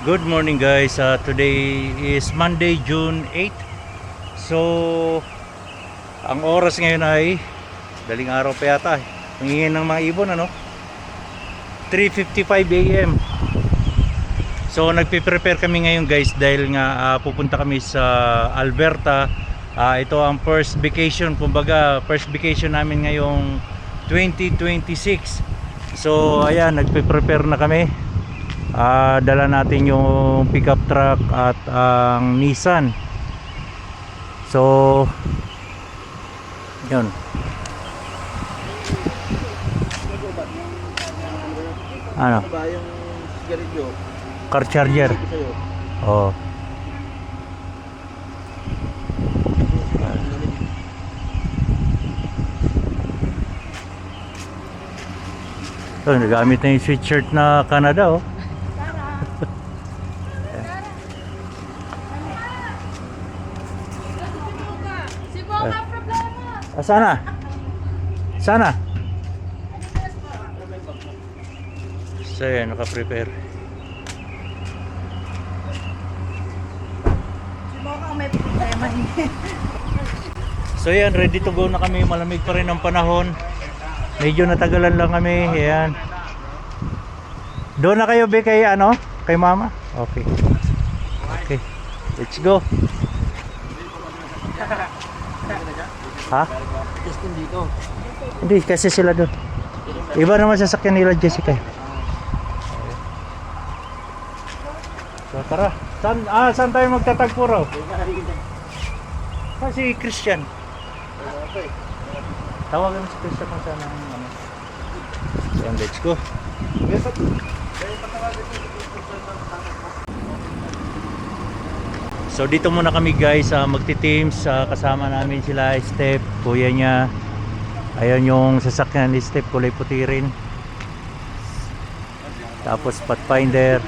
Good morning guys. Today is Monday, June 8. So, ang oras ngayon ay daling araw pa yata. Hingin ng mga ibon 3:55 AM. So, nagpe-prepare kami ngayon guys dahil nga pupunta kami sa Alberta. Ito ang first vacation, kumbaga first vacation namin ngayong 2026. So, ayan, nagpe-prepare na kami. Dala natin yung pickup truck at ang Nissan. So yun. Ano? Ba yung sigarilyo? Car charger. Oh. So, nagamit na yung sweatshirt na Canada oh. Sana? Sana? So yan, naka-prepare. May problema So yan, ready to go na kami. Malamig pa rin ang panahon. Medyo natagalan lang kami. Ayan. Doon na kayo be kay kay mama? Okay. Okay. Let's go. Ha? Justin dito. Hindi, kasi sila doon. Iba naman sasakyan nila Jessica. So tara. Saan tayo magtatagpo raw? Si Christian. Tawagan mo si Christian kung saan ang So let's go. So dito muna kami guys, magti-teams, kasama namin sila Step, kuya niya. Ayun yung sasakyan ni Step, kulay puti rin. Tapos Pathfinder.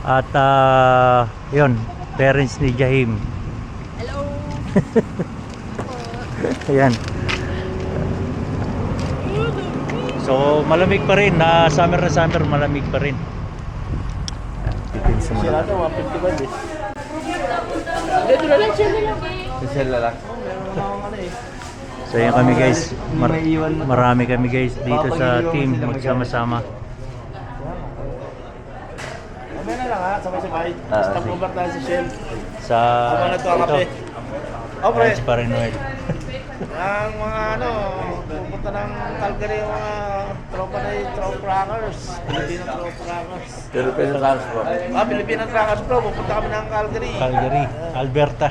At yun, parents ni Jahim. Hello. Ayan. So malamig pa rin, summer na summer, malamig pa rin. Sila ito, 155 eh. Dito na lang, sila lang. Sila lang. So yan kami guys, marami kami guys dito sa team, magsama-sama. Mamaya na lang ha, sabay-sabay. Stop over tayo sa Shell. Sa Habang nagtuwa kape. Oh, pre. Ayan si Pare Noel. Ang mga pupunta ng Calgary yung mga tropa na yung Trope Rockers. Filipino Trope Rockers. Filipino Transport. Filipino Rockers bro, pupunta kami ng Calgary. Calgary, Alberta.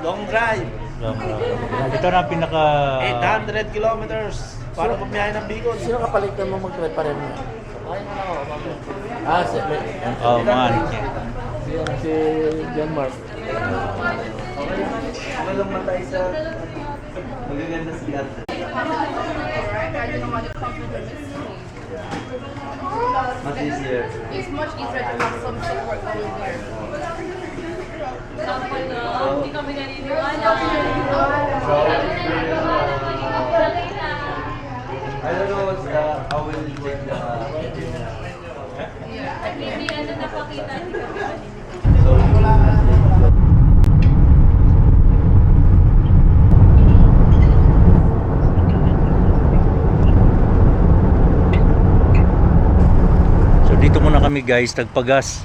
Long drive. Ito na ang pinaka 800 kilometers. Para bumiyahe ng Bicol. Sino kapalitan mo mag-drive pa rin? Si mga anik niya. si John Mark. Walang matay sa magaganda siya. Much easier. It's much easier to have some support going there. Hindi kami naniniwala. I don't know what's how will it work Hindi napakita. Hindi kami naniniwala. So dito muna kami guys, tagpagas.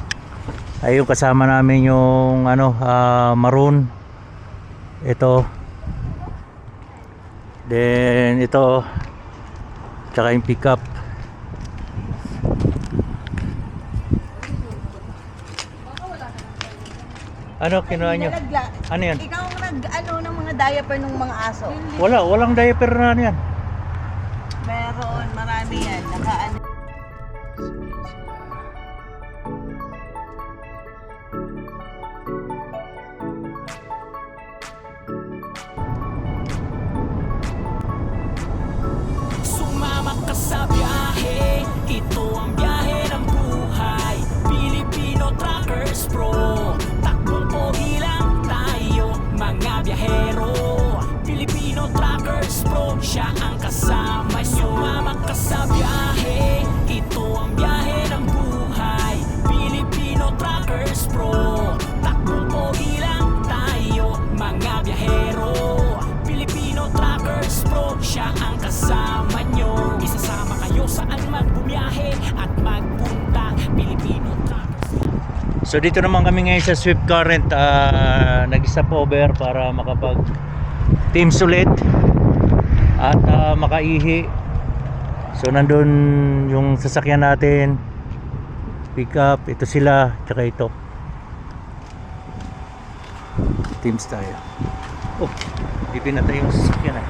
Ayun kasama namin yung maroon. Ito. Then ito. Tsaka yung pickup. Ano kinuha nyo? Ano yan? Ikaw ang ng mga diaper ng mga aso. Walang diaper na yan. Meron, marami yan. Sumama ka sa biyahe, ito ang biyahe ng buhay. Filipino Truckers Pro, takbong pogi lang tayo, mga biyahero. Filipino Truckers Pro, siya ang kasama nyo. Sumama ka sa biyahe, ito ang biyahe ng So dito naman kami ngayon sa Swift Current, nag-stop over para makapag teams ulit at makaihi. So nandun yung sasakyan natin, pick up, ito sila, tsaka ito. Teams tayo. Oh, di pinatay yung sasakyan eh.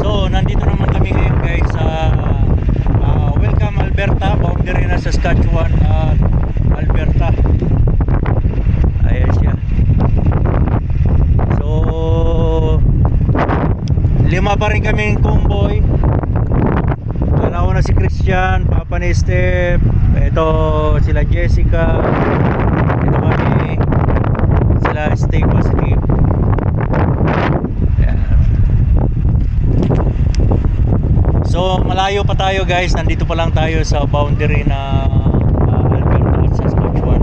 So, nandito naman kami ngayon guys sa Welcome Alberta, boundary na Saskatchewan at Alberta. Ayan siya. So, 5 pa rin kaming convoy. Alauna si Christian, Papa ni Steph, ito sila Jessica, ito kami, sila Steve Steve. So malayo pa tayo guys, nandito pa lang tayo sa boundary na Alberta at Saskatchewan.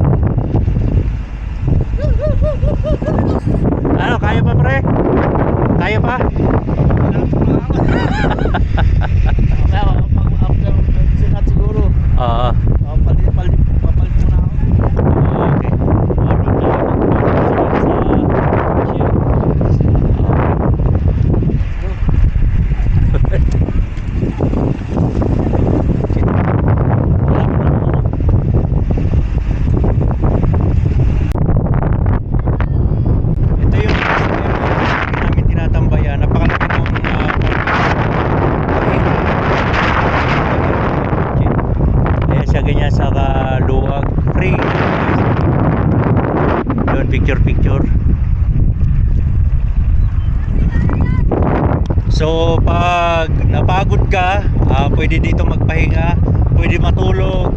Ano, kaya pa pre? Kaya pa? After sinat siguro. Oo. Papalit muna ako. Okay. Meron tayo ito yung namin tinatambayan. Napakalaki ng ayan siya, ganyan sa kaluwag. Free. Yun, picture. So pag napagod ka, pwede dito magpahinga, pwede matulog,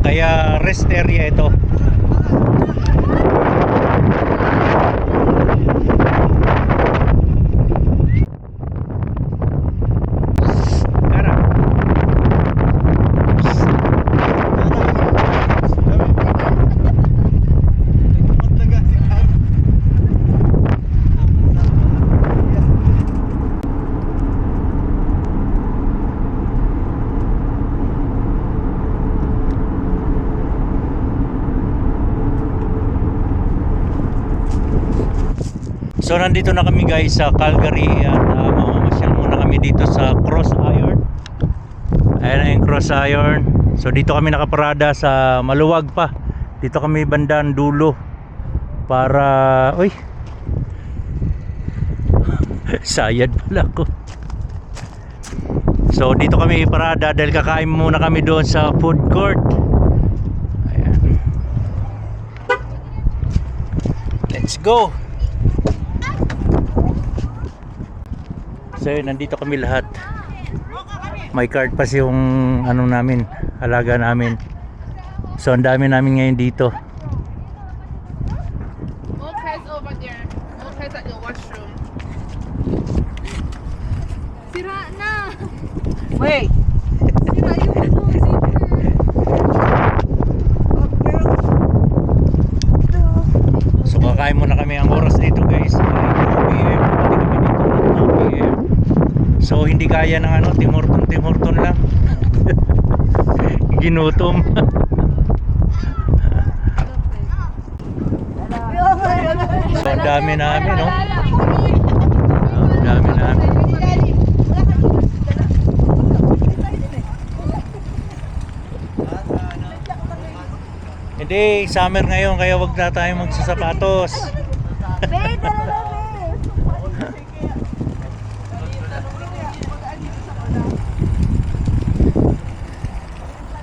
kaya rest area ito. Tara. So nandito na kami guys sa Calgary at mamamasyal muna kami dito sa Cross Iron. Ayan na yung Cross Iron. So dito kami nakaparada sa maluwag pa. Dito kami bandang dulo para uy. Sayad pala ko. So dito kami parada dahil kakain muna kami doon sa food court. Ayan. Let's go. So nandito kami lahat. May card pa yung ano namin, alaga namin. So ang dami namin ngayon dito. Mocha's over there. Mocha's at the washroom. Sira na! Wait! Sira yung zipper. So kakain muna kami. Ang oras dito guys 2 PM. Dumating kami dito ng 2 PM. So hindi kaya ng ano, timurton lang. Ginutom. So ang dami namin, no? Ang dami namin. Hindi, summer ngayon kaya wag na tayo magsasapatos. Wait,